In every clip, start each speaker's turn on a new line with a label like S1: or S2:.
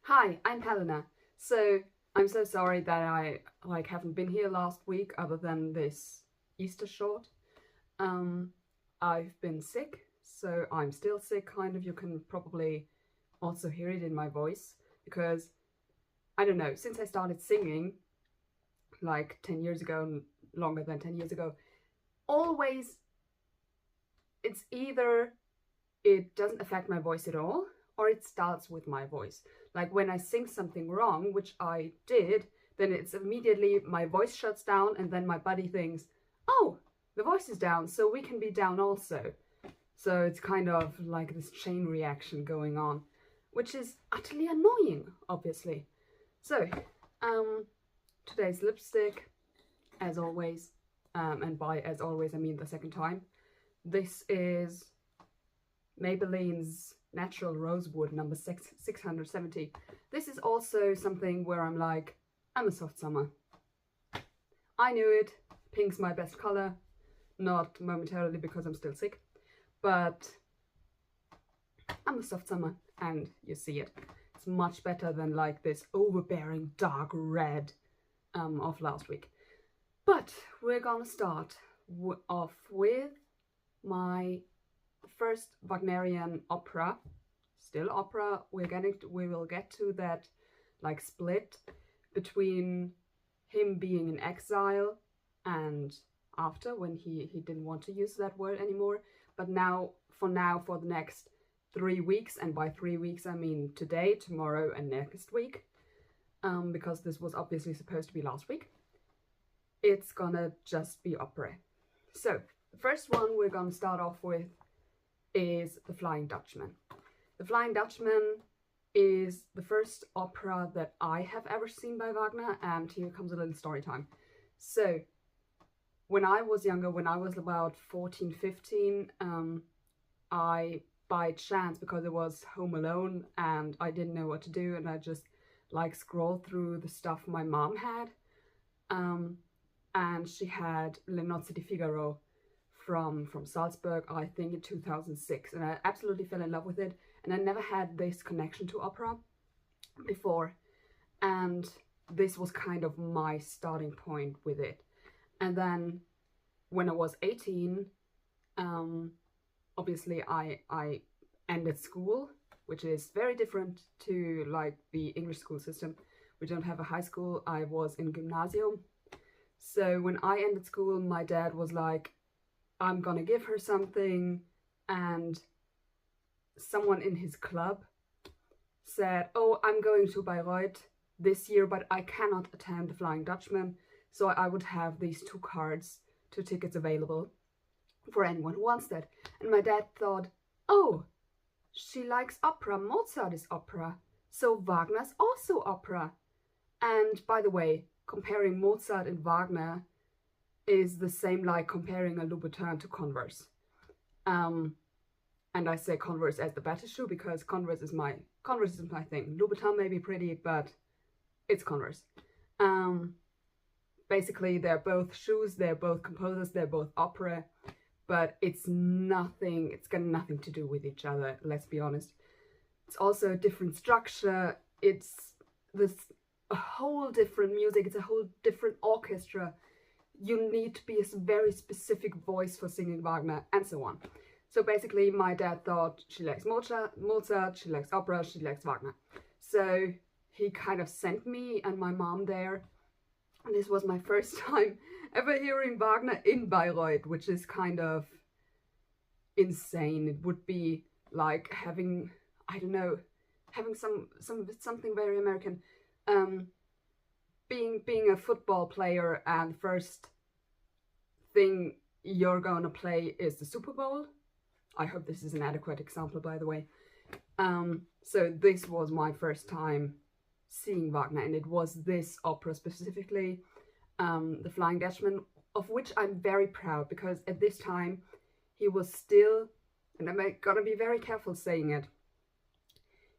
S1: Hi, I'm Helena. So I'm so sorry that I haven't been here last week other than this Easter short. Um, I've been sick, so I'm still sick kind of. You can probably also hear it in my voice because I don't know, since I started singing like 10 years ago, longer than 10 years ago, always it's either it doesn't affect my voice at all, or it starts with my voice. Like when I sing something wrong, which I did, then it's immediately my voice shuts down, and then my body thinks, oh, the voice is down, so we can be down also. So it's kind of like this chain reaction going on, which is utterly annoying, obviously. So, today's lipstick, as always, and by as always I mean the second time. This is Maybelline's Natural Rosewood number 670. This is also something where I'm like, I'm a soft summer. I knew it. Pink's my best color. Not momentarily because I'm still sick, but I'm a soft summer and you see it. It's much better than like this overbearing dark red of last week. But we're gonna start off with my first Wagnerian opera, still opera. We will get to that like split between him being in exile and after, when he didn't want to use that word anymore. But now for the next 3 weeks, and by 3 weeks I mean today, tomorrow and next week, because this was obviously supposed to be last week, it's gonna just be opera. So the first one we're gonna start off with is The Flying Dutchman. The Flying Dutchman is the first opera that I have ever seen by Wagner, and here comes a little story time. So when I was younger, when I was about 14, 15, I, by chance, because it was home alone and I didn't know what to do, and I just like scrolled through the stuff my mom had, and she had Le Nozze di Figaro from Salzburg, I think in 2006, and I absolutely fell in love with it, and I never had this connection to opera before, and this was kind of my starting point with it. And then when I was 18, obviously I ended school, which is very different to like the English school system. We don't have a high school. I was in gymnasium. So when I ended school, my dad was like, I'm gonna give her something, and someone in his club said, oh, I'm going to Bayreuth this year, but I cannot attend the Flying Dutchman, so I would have these 2 cards, 2 tickets available for anyone who wants that. And my dad thought, oh, she likes opera, Mozart is opera, so Wagner's also opera. And by the way, comparing Mozart and Wagner is the same like comparing a Louboutin to Converse. And I say Converse as the better shoe because Converse is my thing. Louboutin may be pretty, but it's Converse. Basically, they're both shoes, they're both composers, they're both opera, but it's got nothing to do with each other, let's be honest. It's also a different structure, it's a whole different music, it's a whole different orchestra. You need to be a very specific voice for singing Wagner, and so on. So basically, my dad thought she likes Mozart, she likes opera, she likes Wagner. So he kind of sent me and my mom there. And this was my first time ever hearing Wagner in Bayreuth, which is kind of insane. It would be like having, I don't know, having something very American. Being a football player and first thing you're gonna play is the Super Bowl. I hope this is an adequate example, by the way. So this was my first time seeing Wagner, and it was this opera specifically, The Flying Dutchman, of which I'm very proud, because at this time he was still, and I'm gonna be very careful saying it,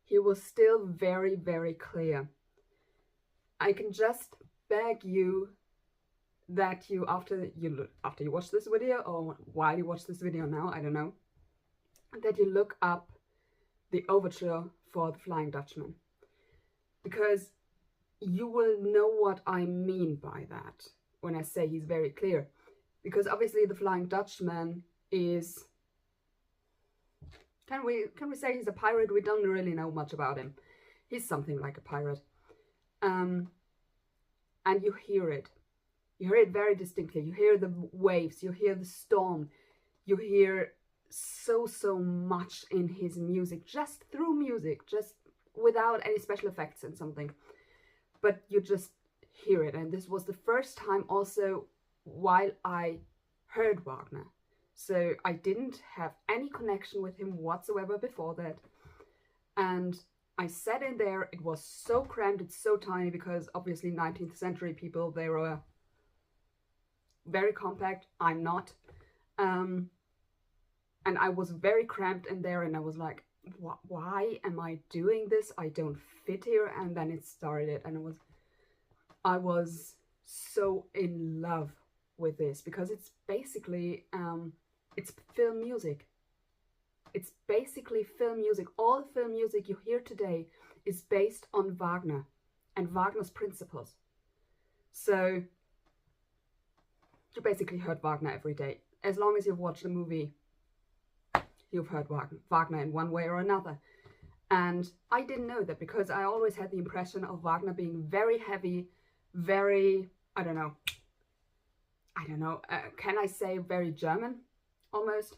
S1: he was still very, very clear. I can just beg you that you, after you watch this video, or while you watch this video now, I don't know, that you look up the overture for The Flying Dutchman. because you will know what I mean by that when I say he's very clear. Because obviously the Flying Dutchman is, can we say he's a pirate? We don't really know much about him. He's something like a pirate. And you hear it. You hear it very distinctly. You hear the waves, you hear the storm, you hear so much in his music, just through music, just without any special effects and something. But you just hear it. And this was the first time also while I heard Wagner. So I didn't have any connection with him whatsoever before that. And I sat in there, it was so cramped, it's so tiny, because obviously 19th century people, they were very compact. I'm not. And I was very cramped in there, and I was like, why am I doing this? I don't fit here. And then it started, and I was so in love with this, because it's basically, it's film music. It's basically film music. All the film music you hear today is based on Wagner and Wagner's principles. So you basically heard Wagner every day. As long as you've watched a movie, you've heard Wagner in one way or another. And I didn't know that, because I always had the impression of Wagner being very heavy, very, I don't know, can I say very German, almost?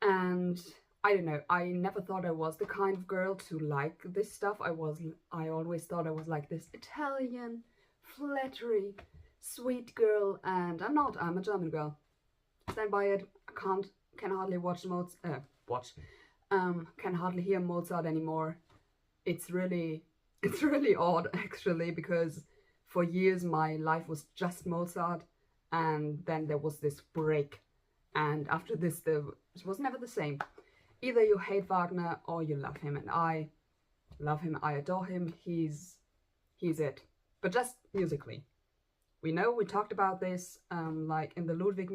S1: And I don't know, I never thought I was the kind of girl to like this stuff. I always thought I was like this Italian, flattery, sweet girl, and I'm not, I'm a German girl. Stand by it. I can hardly watch Mozart, can hardly hear Mozart anymore. It's really odd, actually, because for years my life was just Mozart, and then there was this break, and after this it was never the same. Either you hate Wagner or you love him, and I love him, I adore him. He's it, but just musically. We talked about this, like in the Ludwig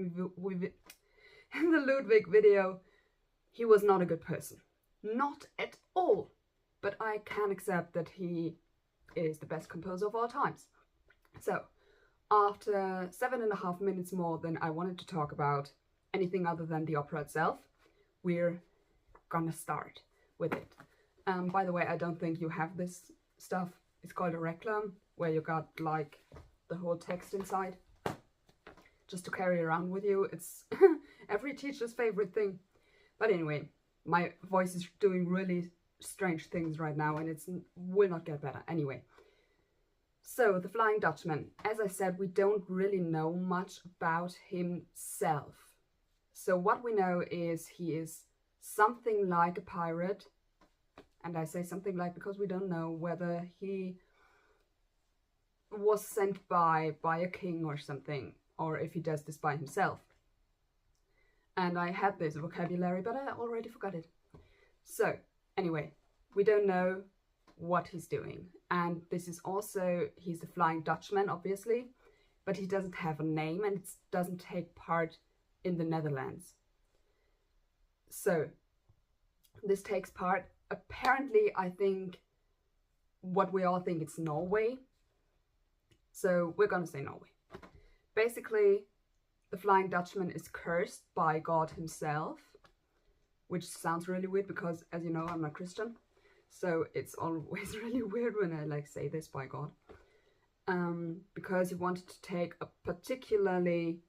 S1: video. He was not a good person, not at all. But I can accept that he is the best composer of all times. So, after 7.5 minutes more than I wanted to talk about anything other than the opera itself, we're gonna start with it. By the way, I don't think you have this stuff. It's called a Reklam, where you got like the whole text inside, just to carry around with you. It's every teacher's favorite thing. But anyway, my voice is doing really strange things right now, and it will not get better. Anyway, so the Flying Dutchman. As I said, we don't really know much about himself. So what we know is he is something like a pirate. And I say something like because we don't know whether he was sent by a king or something, or if he does this by himself. And I had this vocabulary, but I already forgot it. So anyway, we don't know what he's doing. And this is also, he's the Flying Dutchman, obviously, but he doesn't have a name, and it doesn't take part in the Netherlands. So this takes part, apparently, I think, what we all think it's Norway. So we're gonna say Norway. Basically, the Flying Dutchman is cursed by God himself, which sounds really weird because, as you know, I'm not Christian. So it's always really weird when I like say this, by God. Because he wanted to take a particularly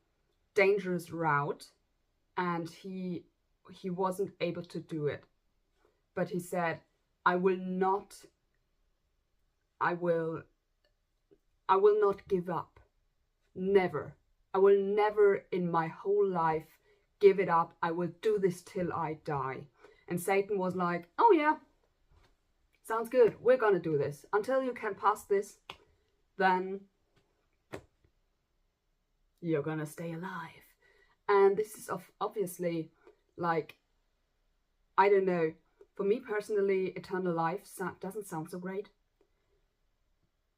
S1: dangerous route, and he wasn't able to do it. But he said, I will not give up. Never. I will never in my whole life give it up. I will do this till I die. And Satan was like, oh yeah, sounds good. We're gonna do this. Until you can pass this, then you're gonna stay alive. And this is obviously, like, I don't know. For me personally, eternal life doesn't sound so great.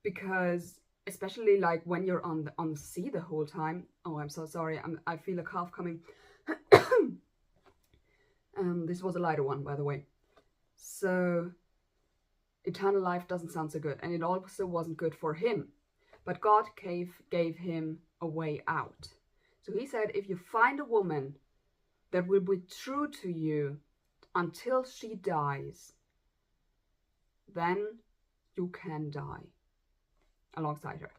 S1: Because especially like when you're on the sea the whole time. Oh, I'm so sorry. I feel a cough coming. This was a lighter one, by the way. So eternal life doesn't sound so good, and it also wasn't good for him. But God gave him a way out. So he said, if you find a woman that will be true to you until she dies, then you can die alongside her.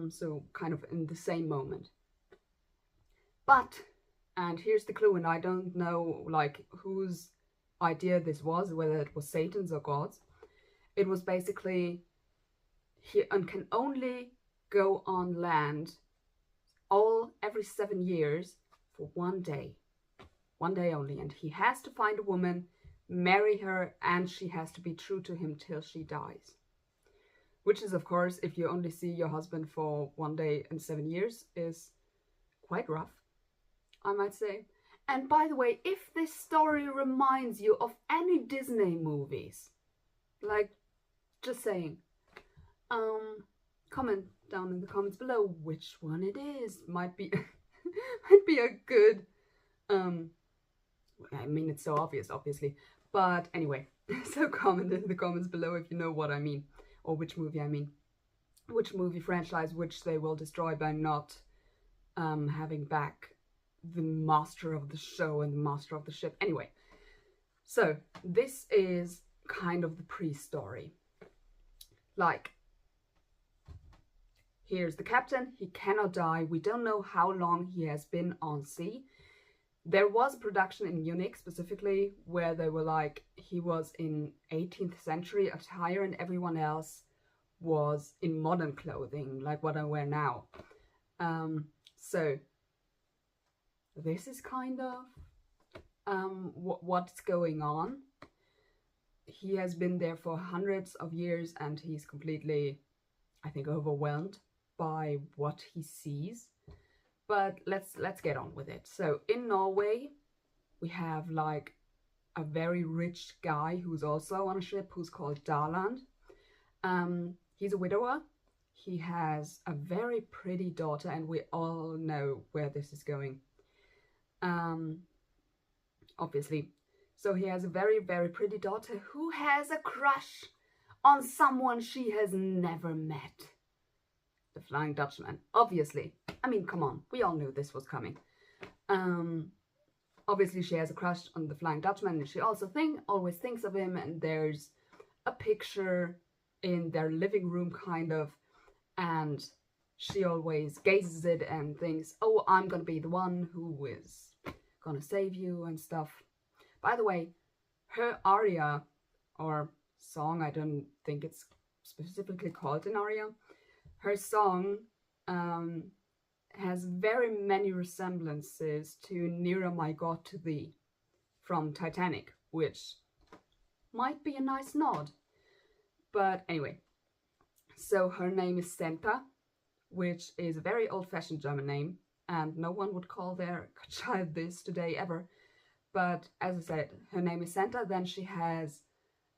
S1: So kind of in the same moment. But, and here's the clue, and I don't know like whose idea this was, whether it was Satan's or God's. It was basically, he can only go on land every 7 years for 1 day. 1 day only. And he has to find a woman, marry her, and she has to be true to him till she dies. Which is, of course, if you only see your husband for 1 day in 7 years, is quite rough, I might say. And by the way, if this story reminds you of any Disney movies, like, just saying, comment down in the comments below which one it is. Might be might be a good, I mean, it's so obvious, obviously, but anyway, so comment in the comments below if you know what I mean, or which movie I mean, which movie franchise, which they will destroy by not having back the master of the show and the master of the ship. Anyway, so this is kind of the pre-story. Like, here's the captain, he cannot die, we don't know how long he has been on sea. There was a production in Munich specifically where they were like, he was in 18th century attire and everyone else was in modern clothing, like what I wear now. So this is kind of what's going on. He has been there for hundreds of years and he's completely, I think, overwhelmed by what he sees. But let's get on with it. So in Norway, we have like a very rich guy who's also on a ship who's called Daland. He's a widower. He has a very pretty daughter, and we all know where this is going. Obviously. So he has a very, very pretty daughter who has a crush on someone she has never met. The Flying Dutchman, obviously. I mean, come on, we all knew this was coming. Obviously she has a crush on the Flying Dutchman, and she also always thinks of him, and there's a picture in their living room kind of, and she always gazes at it and thinks, oh, I'm gonna be the one who is gonna save you and stuff. By the way, her aria, or song, I don't think it's specifically called an aria, her song has very many resemblances to Nearer My God to Thee from Titanic, which might be a nice nod. But anyway, so her name is Senta, which is a very old-fashioned German name, and no one would call their child this today ever. But as I said, her name is Senta. Then she has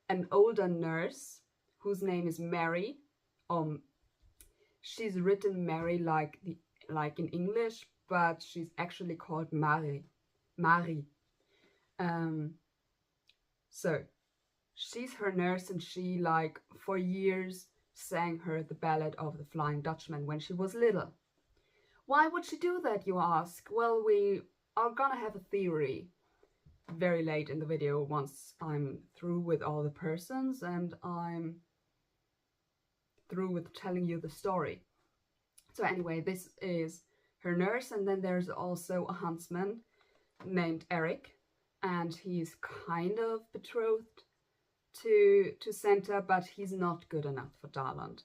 S1: an older nurse whose name is Mary. She's written Mary like in English, but she's actually called Marie. So she's her nurse, and she, like, for years sang her the ballad of the Flying Dutchman when she was little. Why would she do that, you ask? Well, we are gonna have a theory very late in the video once I'm through with all the persons and I'm through with telling you the story. So anyway, this is her nurse, and then there's also a huntsman named Eric, and he's kind of betrothed to Senta, but he's not good enough for Daland.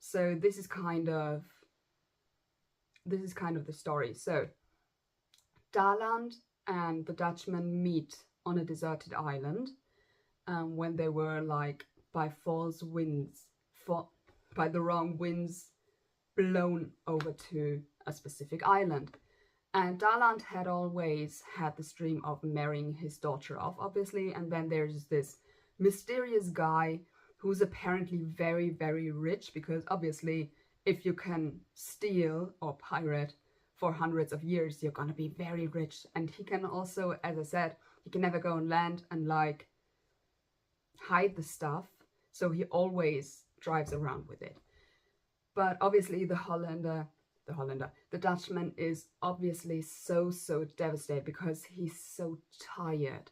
S1: So this is kind of the story. So Daland and the Dutchman meet on a deserted island when they were, like, by the wrong winds blown over to a specific island. And Daland had always had this dream of marrying his daughter off, obviously, and then there's this mysterious guy who's apparently very, very rich, because obviously if you can steal or pirate for hundreds of years, you're gonna be very rich. And he can also, as I said, he can never go on land, and like, hide the stuff, so he always drives around with it. But obviously the Dutchman is obviously so devastated because he's so tired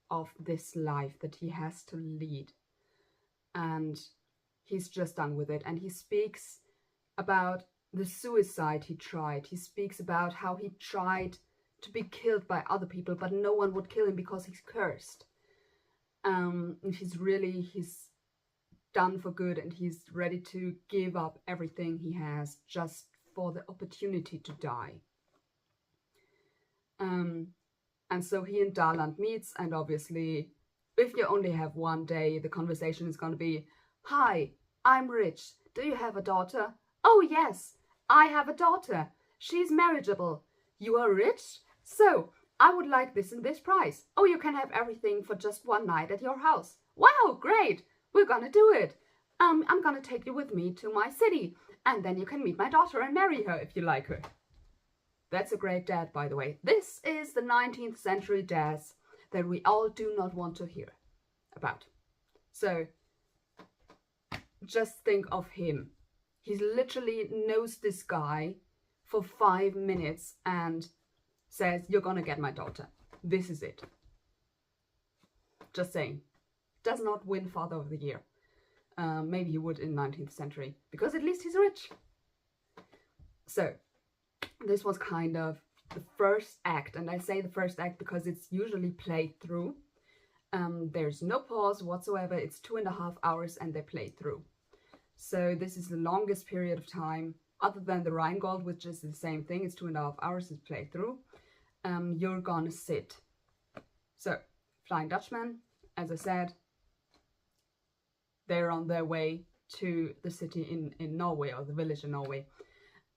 S1: of this life that he has to lead. And he's just done with it. And he speaks about the suicide he tried. He speaks about how he tried to be killed by other people, but no one would kill him because he's cursed. And he's done for good, and he's ready to give up everything he has just for the opportunity to die. And so he and Darland meets, and obviously, if you only have one day, the conversation is going to be, "Hi, I'm rich. Do you have a daughter?" "Oh yes, I have a daughter. She's marriageable." "You are rich? So, I would like this and this price." "Oh, you can have everything for just one night at your house." "Wow, great. We're gonna do it. I'm gonna take you with me to my city, and then you can meet my daughter and marry her if you like her." That's a great dad, by the way. This is the 19th century dads that we all do not want to hear about. So, just think of him. He literally knows this guy for 5 minutes and says, "You're gonna get my daughter. This is it." Just saying. Does not win Father of the Year. Maybe he would in 19th century, because at least he's rich. So, this was kind of the first act, and I say the first act because it's usually played through. There's no pause whatsoever. It's 2.5 hours and they play through. So this is the longest period of time, other than the Rheingold, which is the same thing. It's 2.5 hours, it's played through. You're gonna sit. So, Flying Dutchman, as I said, they're on their way to the city in Norway, or the village in Norway.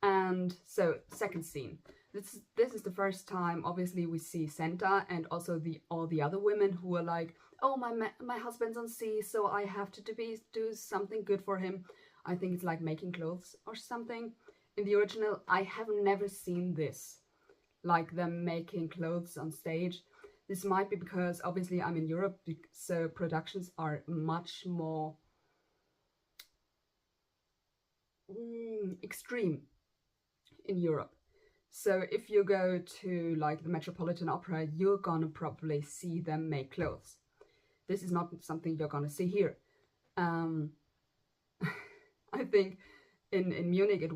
S1: And so, second scene. This is the first time, obviously, we see Senta and also all the other women who are like, "Oh, my husband's on sea, so I have to do something good for him." I think it's like making clothes or something. In the original, I have never seen this, like them making clothes on stage. This might be because, obviously, I'm in Europe, so productions are much more extreme in Europe. So if you go to like the Metropolitan Opera, you're gonna probably see them make clothes. This is not something you're gonna see here. I think in Munich it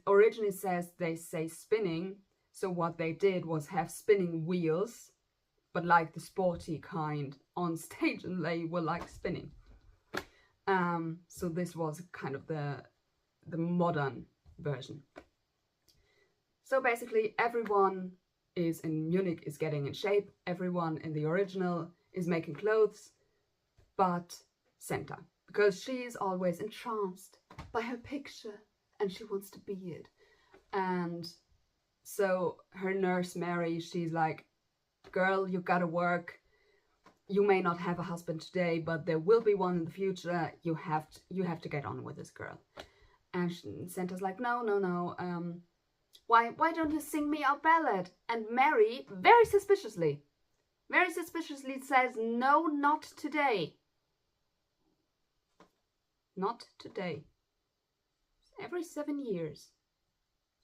S1: originally says they say spinning. So what they did was have spinning wheels, but like the sporty kind on stage, and they were like spinning. So this was kind of the modern version. So basically everyone in Munich is getting in shape. Everyone in the original is making clothes, but Senta, because she is always entranced by her picture and she wants to be it. And so her nurse Mary, she's like, "Girl, you gotta work. You may not have a husband today, but there will be one in the future. You have to get on with this girl." And Senta's like, no. Why don't you sing me a ballad?" And Mary, very suspiciously says, "No, not today. Not today." Every 7 years,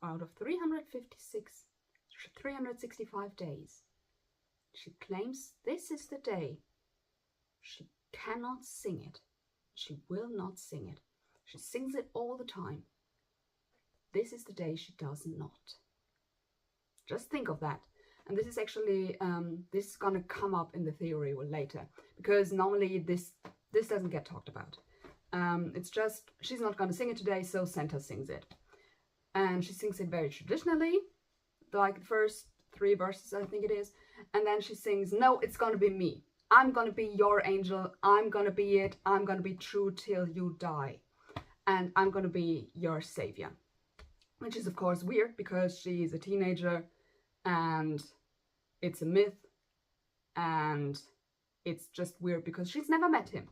S1: out of 365 days, she claims this is the day. She cannot sing it. She will not sing it. She sings it all the time. This is the day she does not. Just think of that. And this is actually, this is gonna come up in the theory later, because normally this doesn't get talked about. It's just, she's not gonna sing it today, so Senta sings it. And she sings it very traditionally, like the first 3 verses, I think it is. And then she sings, "No, it's gonna be me. I'm gonna be your angel. I'm gonna be it. I'm gonna be true till you die. And I'm gonna be your savior." Which is of course weird because she's a teenager and it's a myth, and it's just weird because she's never met him.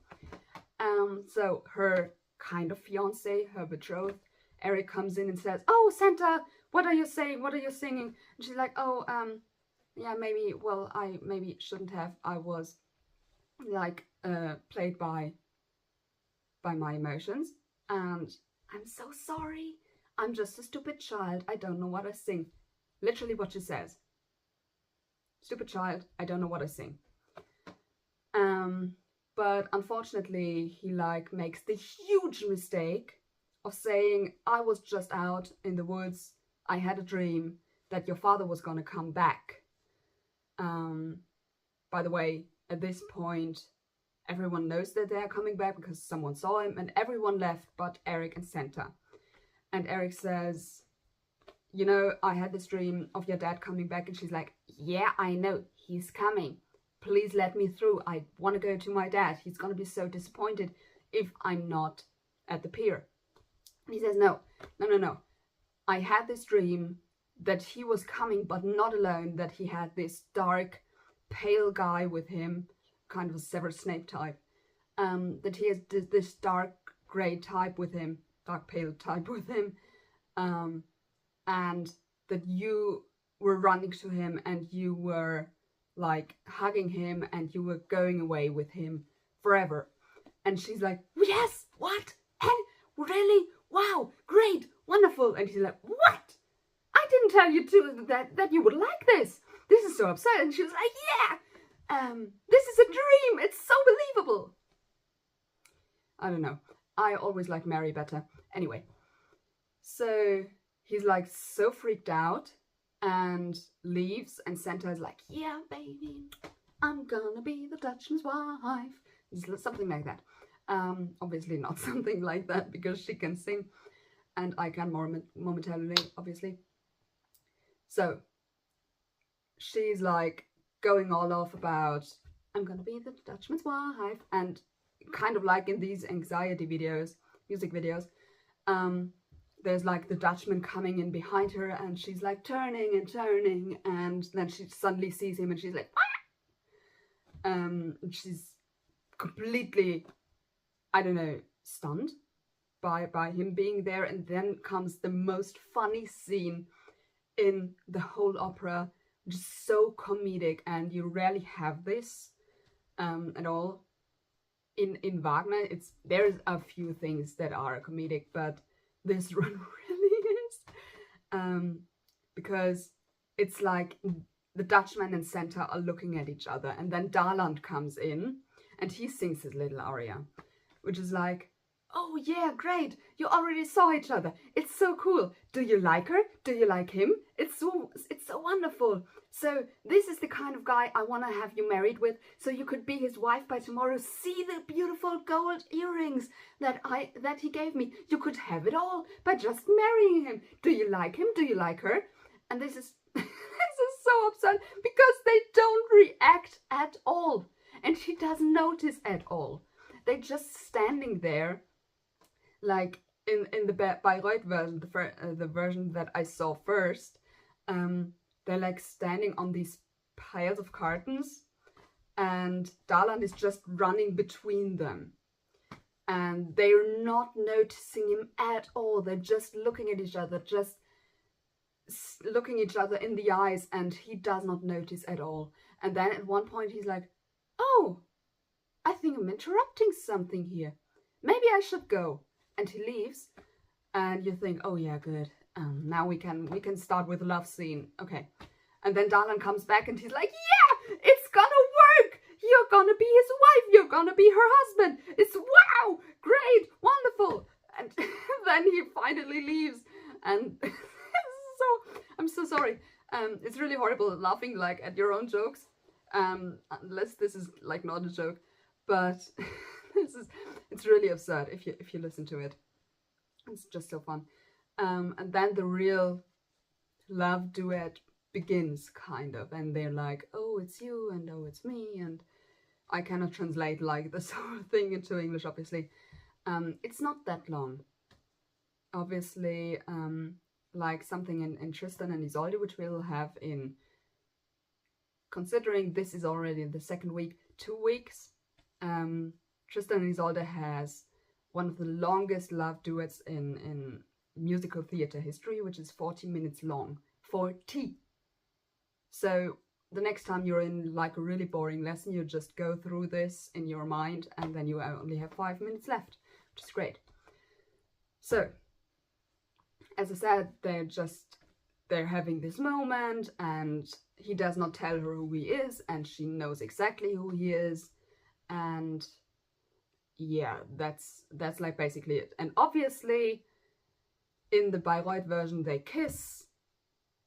S1: So her kind of fiance, her betrothed, Eric, comes in and says, "Oh, Senta, what are you saying? What are you singing?" And she's like, "Oh, yeah, maybe, well, I maybe shouldn't have. I was like played by my emotions. And I'm so sorry, I'm just a stupid child, I don't know what I sing. Literally what she says. Stupid child, I don't know what I sing. But unfortunately he like makes the huge mistake of saying, I was just out in the woods, I had a dream that your father was gonna come back. By the way, at this point everyone knows that they're coming back because someone saw him, and everyone left but Eric and Santa. And Eric says, you know, I had this dream of your dad coming back. And she's like, yeah, I know, he's coming. Please let me through. I want to go to my dad. He's going to be so disappointed if I'm not at the pier. And he says, no. I had this dream that he was coming, but not alone, that he had this dark, pale guy with him, kind of a Severus Snape type, that he has this dark grey type with him, dark pale type with him, and that you were running to him and you were like hugging him and you were going away with him forever. And she's like, yes, what? And really? Wow, great, wonderful. And he's like, what? I didn't tell you that you would like this. This is so upsetting. And she was like, yeah, this is a dream. It's so believable. I don't know. I always like Mary better. Anyway, so he's like so freaked out and leaves, and Santa is like, yeah, baby, I'm gonna be the Dutchman's wife. It's something like that. Obviously not something like that because she can sing and I can momentarily, obviously. So she's like going all off about, I'm gonna be the Dutchman's wife, and kind of like in these anxiety videos, music videos, there's like the Dutchman coming in behind her and she's like turning and turning, and then she suddenly sees him and she's like, she's completely, I don't know, stunned by him being there. And then comes the most funny scene in the whole opera, which is so comedic, and you rarely have this at all in Wagner. There's a few things that are comedic, but this one really is, because it's like the Dutchman and Santa are looking at each other, and then Darland comes in and he sings his little aria, which is like, oh yeah, great, you already saw each other, it's so cool, do you like her, do you like him, it's so wonderful, so this is the kind of guy I want to have you married with, so you could be his wife by tomorrow. See the beautiful gold earrings that he gave me, you could have it all by just marrying him. Do you like him, do you like her? And this is this is so absurd because they don't react at all, and she doesn't notice at all. They're just standing there, like in the Bayreuth version, the version that I saw first. They're like standing on these piles of cartons, and Darland is just running between them, and they're not noticing him at all. They're just looking at each other, just looking each other in the eyes, and he does not notice at all. And then at one point he's like, oh, I think I'm interrupting something here, maybe I should go. And he leaves, and you think, oh yeah, good, now we can start with the love scene. Okay. And then Darlan comes back and he's like, yeah, it's gonna work, you're gonna be his wife, you're gonna be her husband, it's wow, great, wonderful. And then he finally leaves, and I'm so sorry. It's really horrible laughing like at your own jokes, unless this is like not a joke, but it's really absurd if you listen to it. It's just so fun. And then the real love duet begins, kind of, and they're like, oh, it's you, and oh, it's me, and I cannot translate like this whole thing into English, obviously. It's not that long, obviously. Like something in Tristan and Isolde, which we'll have in, considering this is already the second week, 2 weeks. Tristan and Isolde has one of the longest love duets in musical theatre history, which is 40 minutes long. 40! So the next time you're in like a really boring lesson, you just go through this in your mind, and then you only have 5 minutes left, which is great. So, as I said, they're having this moment, and he does not tell her who he is, and she knows exactly who he is, and yeah, that's like basically it. And obviously, in the Bayreuth version, they kiss,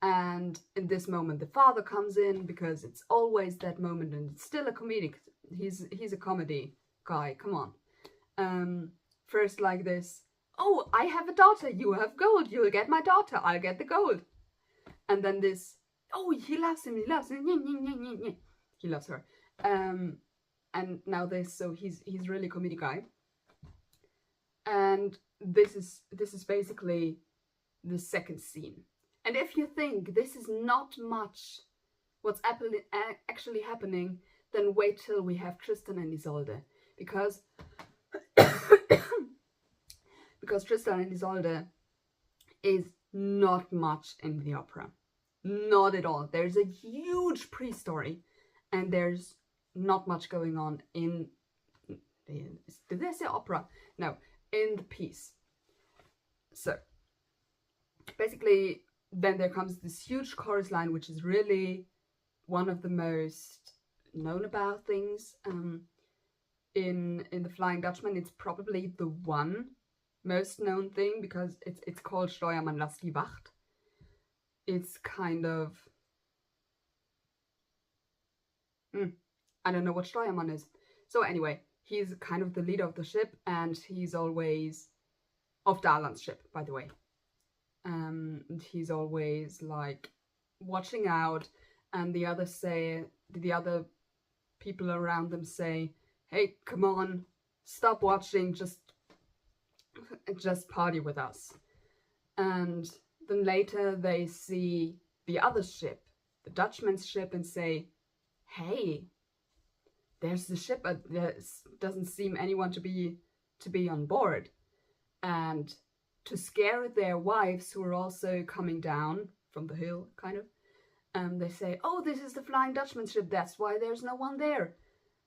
S1: and in this moment, the father comes in, because it's always that moment, and it's still a comedic. He's a comedy guy. Come on. First like this. Oh, I have a daughter. You have gold. You'll get my daughter. I'll get the gold. And then this. Oh, he loves him. He loves him. He loves her. And now this. So he's really a comedy guy. And this is basically the second scene. And if you think this is not much what's actually happening, then wait till we have Tristan and Isolde. Because Tristan and Isolde is not much in the opera. Not at all. There's a huge pre-story, and there's not much going on in... Did they say opera? No, in the piece. So, basically... Then there comes this huge chorus line, which is really one of the most known about things in the Flying Dutchman. It's probably the one most known thing, because it's called Steuermann, lass die Wacht. It's kind of... I don't know what Steuermann is. So anyway, he's kind of the leader of the ship, and he's always... Of Darlan's ship, by the way. And he's always like watching out, and the other people around them say, hey, come on, stop watching, just party with us. And then later they see the other ship, the Dutchman's ship, and say, hey, there's the ship, but there doesn't seem anyone to be on board. And to scare their wives, who are also coming down from the hill, kind of, they say, oh, this is the Flying Dutchman ship, that's why there's no one there.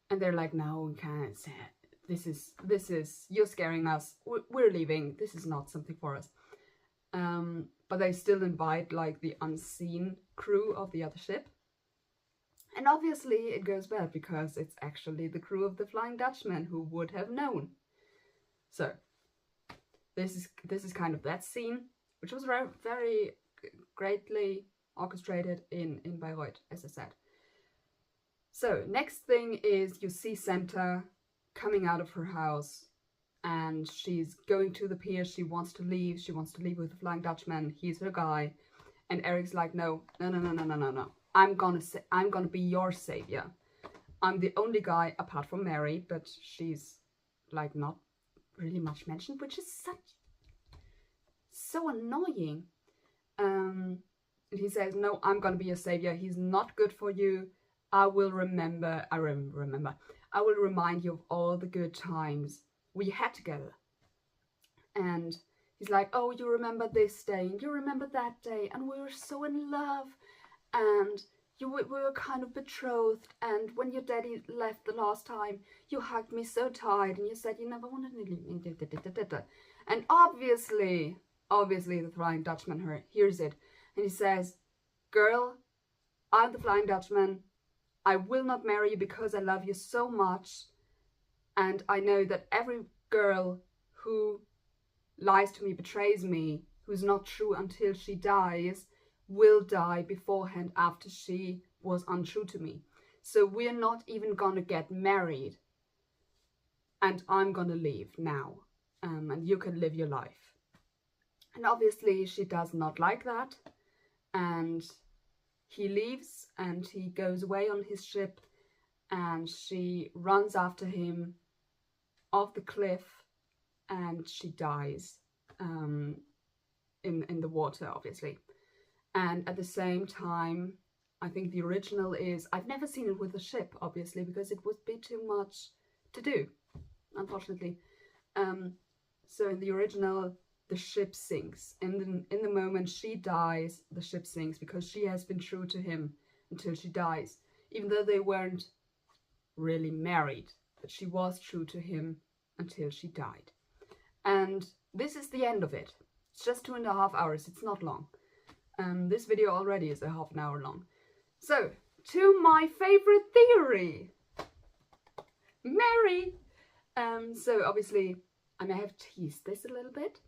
S1: And they're like, no, we can't say it. This is, you're scaring us, we're leaving, this is not something for us. But they still invite, like, the unseen crew of the other ship. And obviously it goes bad, because it's actually the crew of the Flying Dutchman who would have known. So... This is kind of that scene, which was very, very greatly orchestrated in Bayreuth, as I said. So, next thing is you see Santa coming out of her house, and she's going to the pier. She wants to leave. She wants to leave with the Flying Dutchman. He's her guy. And Eric's like, no. I'm gonna be your savior. I'm the only guy, apart from Mary, but she's like not really much mentioned, which is so annoying. And he says, no, I'm gonna be your savior. He's not good for you. I will remind you of all the good times we had together. And he's like, oh, you remember this day, and you remember that day, and we were so in love, and we were kind of betrothed, and when your daddy left the last time, you hugged me so tight, and you said you never wanted to leave me. And obviously the Flying Dutchman hears it, and he says, girl, I'm the Flying Dutchman. I will not marry you because I love you so much, and I know that every girl who lies to me, betrays me, who's not true until she dies, will die beforehand after she was untrue to me. So we're not even gonna get married, and I'm gonna leave now, and you can live your life. And obviously she does not like that, and he leaves and he goes away on his ship, and she runs after him off the cliff, and she dies in the water, obviously. And at the same time, I think the original is, I've never seen it with a ship, obviously, because it would be too much to do, unfortunately. So in the original, the ship sinks. In the moment she dies, the ship sinks, because she has been true to him until she dies, even though they weren't really married, but she was true to him until she died. And this is the end of it. It's just 2.5 hours, it's not long. This video already is a half an hour long. So, to my favorite theory, Mary. So obviously I may have teased this a little bit.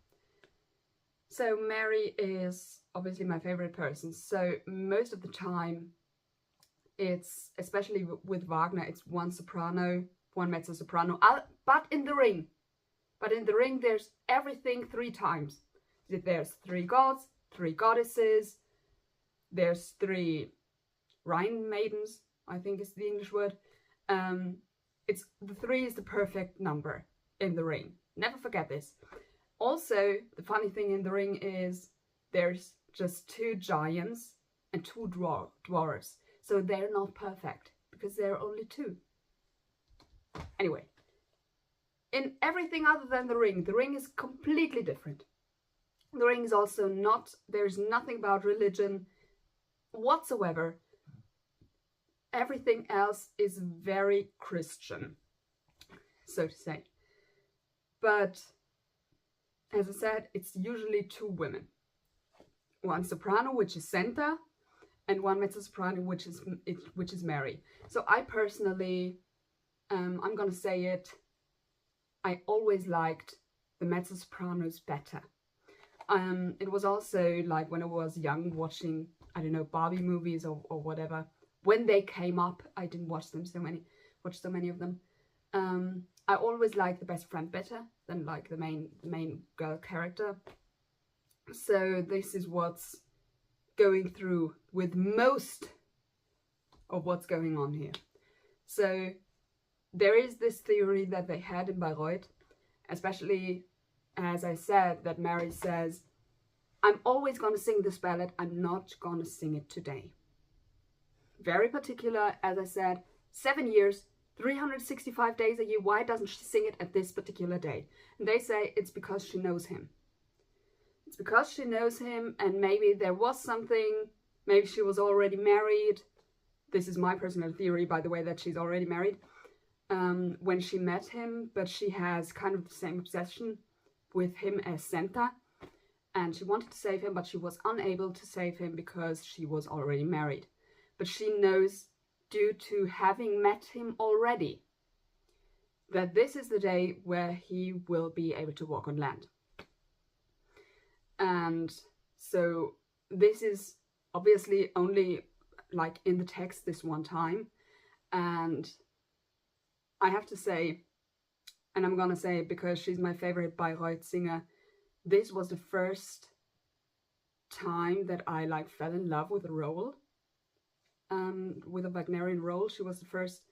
S1: So Mary is obviously my favorite person. So most of the time it's, especially with Wagner, it's one soprano, one mezzo soprano, but in the ring. But in the ring there's everything 3 times. There's 3 gods, 3 goddesses, there's 3 Rhine maidens, I think is the English word. It's the 3 is the perfect number in the ring. Never forget this. Also, the funny thing in the ring is there's just 2 giants and 2 dwarves. So they're not perfect because there are only 2. Anyway, in everything other than the ring is completely different. The ring is also not, there's nothing about religion whatsoever. Everything else is very Christian, so to say. But as I said, it's usually 2 women. One soprano, which is Senta, and one mezzo soprano, which is Mary. So I personally, I'm gonna say it, I always liked the mezzo sopranos better. It was also like when I was young, watching, I don't know, Barbie movies or whatever. When they came up, I didn't watch so many of them. I always liked the best friend better than like the main girl character. So this is what's going through with most of what's going on here. So there is this theory that they had in Bayreuth, especially as I said, that Mary says, I'm always going to sing this ballad, I'm not going to sing it today. Very particular, as I said, 7 years, 365 days a year, why doesn't she sing it at this particular day? And they say it's because she knows him. It's because she knows him, and maybe there was something, maybe she was already married. This is my personal theory, by the way, that she's already married when she met him, but she has kind of the same obsession with him as Senta, and she wanted to save him, but she was unable to save him because she was already married. But she knows, due to having met him already, that this is the day where he will be able to walk on land. And so this is obviously only like in the text this one time. And I have to say, and I'm gonna say it because she's my favorite Bayreuth singer, this was the first time that I like fell in love with a role. With a Wagnerian role. She was the first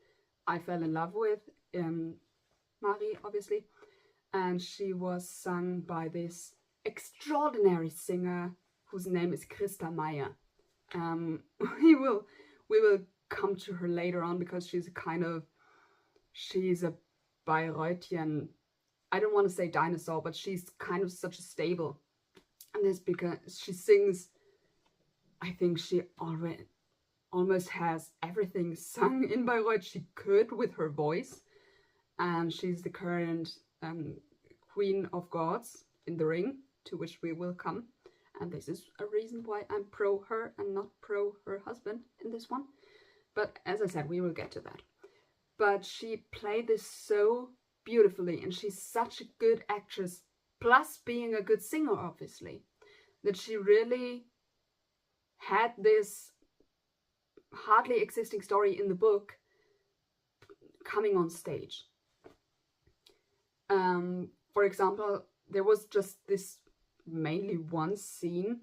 S1: I fell in love with, Marie, obviously, and she was sung by this extraordinary singer whose name is Christa Meyer. We will come to her later on because she's a Bayreuthian, I don't want to say dinosaur, but she's kind of such a stable, and this because she sings, I think she almost has everything sung in Bayreuth she could with her voice, and she's the current Queen of Gods in the ring, to which we will come, and this is a reason why I'm pro her and not pro her husband in this one. But as I said, we will get to that. But she played this so beautifully, and she's such a good actress, plus being a good singer obviously, that she really had this hardly existing story in the book coming on stage. For example, there was just this mainly one scene,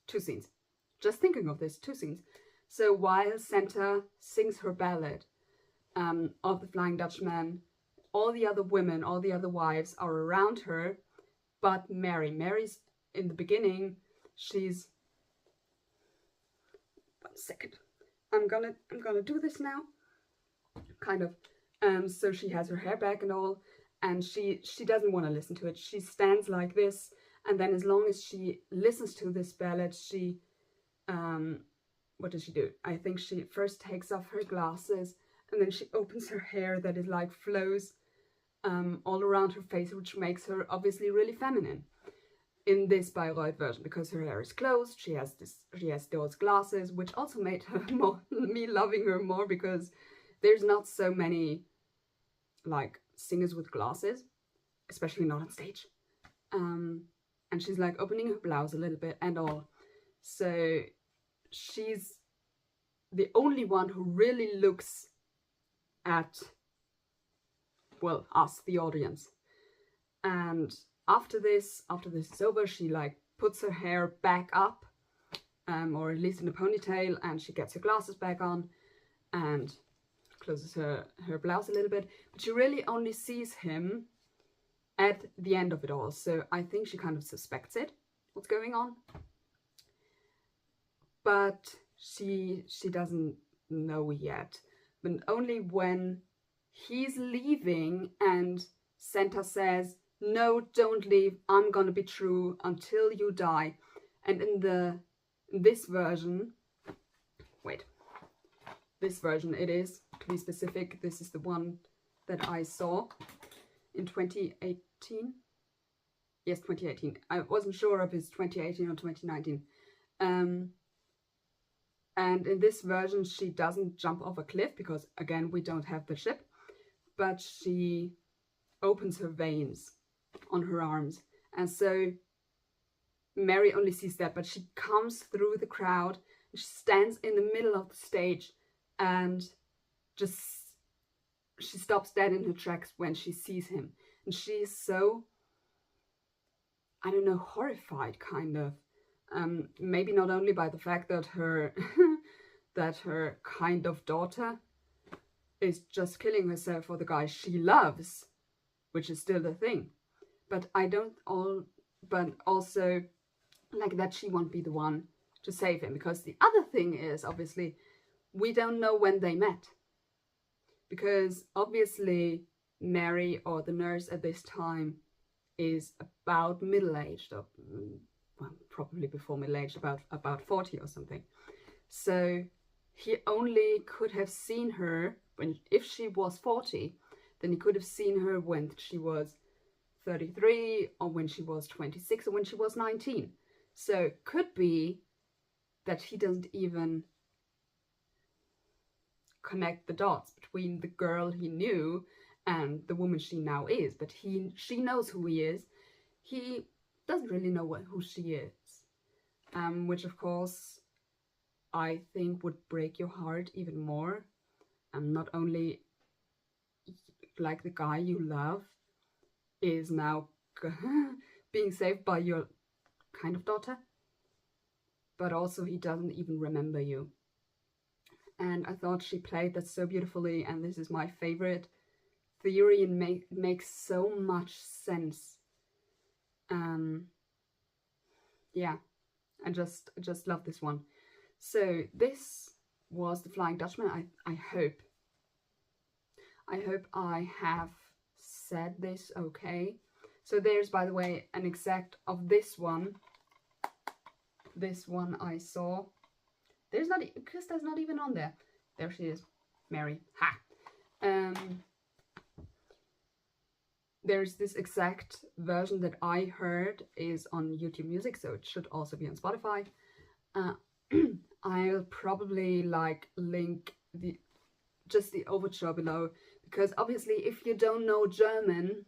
S1: 2 scenes. Just thinking of this, 2 scenes. So while Senta sings her ballad of the Flying Dutchman, all the other women, all the other wives are around her, but Mary's in the beginning, she's, 1 second. I'm gonna do this now, kind of. So she has her hair back and all, and she doesn't want to listen to it. She stands like this, and then as long as she listens to this ballad, she what does she do? I think she first takes off her glasses, and then she opens her hair that is like flows all around her face, which makes her obviously really feminine in this Bayreuth version, because her hair is closed. She has those glasses, which also made her me loving her more, because there's not so many like singers with glasses, especially not on stage. And she's like opening her blouse a little bit and all. So she's the only one who really looks at, well, us, the audience. And after this is over, she like puts her hair back up, or at least in a ponytail, and she gets her glasses back on and closes her blouse a little bit. But she really only sees him at the end of it all. So I think she kind of suspects it, what's going on. But she doesn't know yet. But only when he's leaving and Santa says, "No, don't leave, I'm gonna be true until you die." And in this version, this version it is, to be specific, this is the one that I saw in 2018. Yes, 2018. I wasn't sure if it's 2018 or 2019. And in this version, she doesn't jump off a cliff, because again, we don't have the ship, but she opens her veins on her arms. And so Mary only sees that, but she comes through the crowd, and she stands in the middle of the stage, and she stops dead in her tracks when she sees him. And she's so, I don't know, horrified, kind of. Maybe not only by the fact that her that her kind of daughter is just killing herself for the guy she loves, which is still the thing, but also like that she won't be the one to save him. Because the other thing is, obviously, we don't know when they met, because obviously Mary, or the nurse at this time, is about middle-aged, or well, probably before middle-aged, about 40 or something. So he only could have seen her if she was 40, then he could have seen her when she was 33, or when she was 26, or when she was 19. So could be that he doesn't even connect the dots between the girl he knew and the woman she now is. But she knows who he is. He doesn't really know who she is, which of course I think would break your heart even more. Not only like the guy you love is now being saved by your kind of daughter, but also he doesn't even remember you. And I thought she played that so beautifully, and this is my favorite theory, and makes so much sense. Yeah, I just love this one. So this was The Flying Dutchman. I hope I have said this okay. So there's, by the way, an exact of this one. This one I saw. Krista's not even on there. There she is, Mary. Ha! There's this exact version that I heard is on YouTube Music, so it should also be on Spotify. I'll probably link the overture below, because obviously if you don't know German,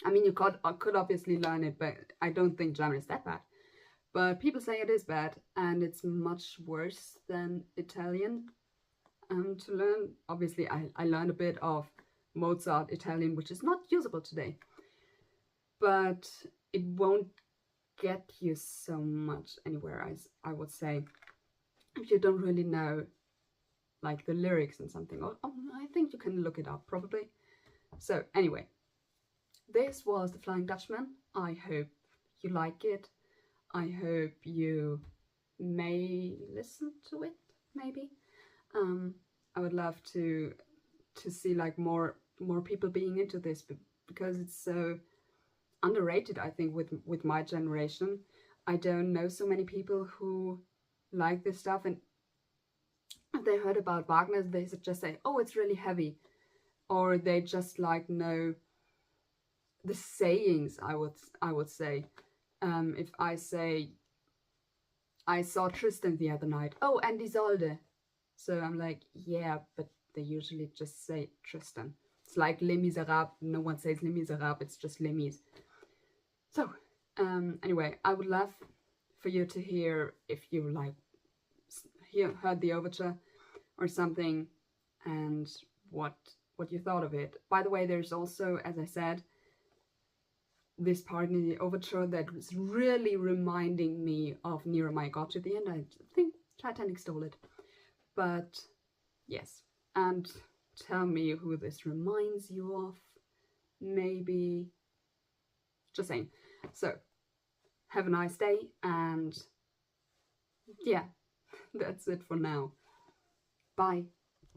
S1: I mean, you could obviously learn it, but I don't think German is that bad. But people say it is bad, and it's much worse than Italian to learn. Obviously, I learned a bit of Mozart Italian, which is not usable today. But it won't get you so much anywhere, I would say, if you don't really know like the lyrics and something. Or I think you can look it up, probably. So anyway, this was The Flying Dutchman. I hope you like it. I hope you may listen to it, maybe. I would love to see like more people being into this, because it's so underrated, I think, with my generation. I don't know so many people who like this stuff, and if they heard about Wagner, they just say, oh, it's really heavy, or they just like know the sayings. I would say, if I say I saw Tristan the other night, oh, and Isolde, so I'm like, yeah, but they usually just say Tristan. It's like Les Miserables. No one says Les Miserables, it's just Les Mis. So anyway, I would love for you to hear if you like heard the overture or something, and what you thought of it. By the way, there's also, as I said, this part in the overture that was really reminding me of Nearer My God to the End. I think Titanic stole it. But yes, and tell me who this reminds you of. Maybe, just saying. So, have a nice day, and yeah, that's it for now. Bye.